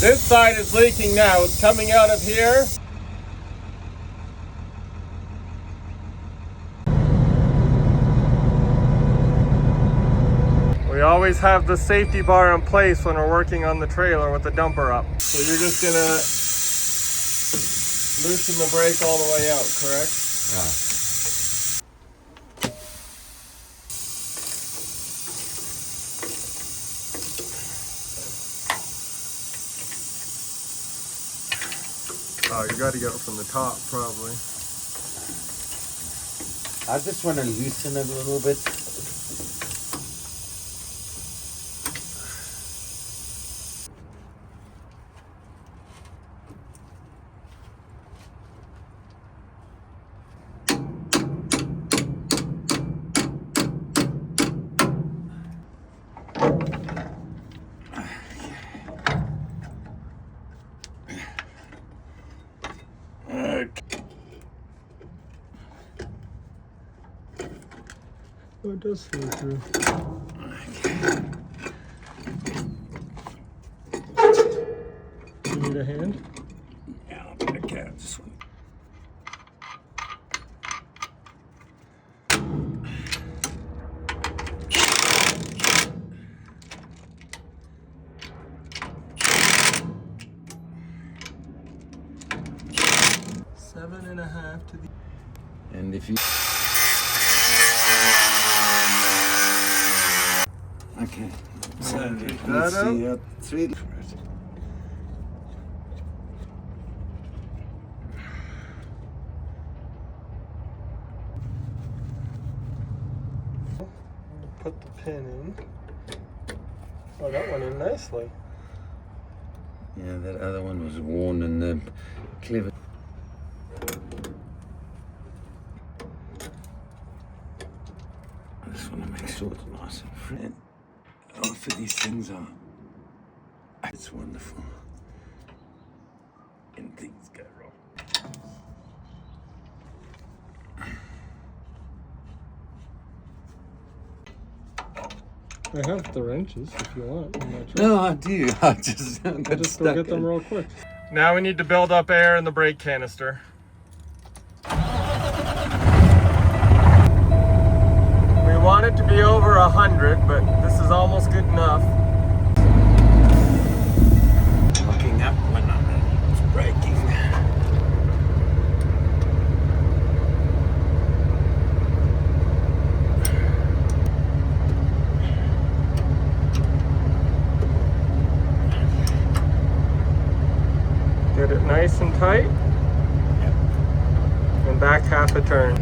This side is leaking now. It's coming out of here. We always have the safety bar in place when we're working on the trailer with the dumper up. So you're just gonna loosen the brake all the way out, correct? Oh, you gotta get it from the top, probably. I just want to loosen it a little bit. Oh, it does feel through. You need a hand? Yeah, I'll get a cat. This one. Seven and a half to the... And if you... Okay. So let's see, 3. Put the pin in. Oh, that went in nicely. Yeah, that other one was worn and clever. I just want to make sure it's nice and free. After these things are, it's wonderful. And things go wrong. I have the wrenches if you want. I'm not sure. No, I do. I just got Just go stuck get them in. real quick. Now we need to build up air in the brake canister. We want it to be over 100, but this is almost good enough. Locking up when it's braking. Get it nice and tight. Yep. And back half a turn.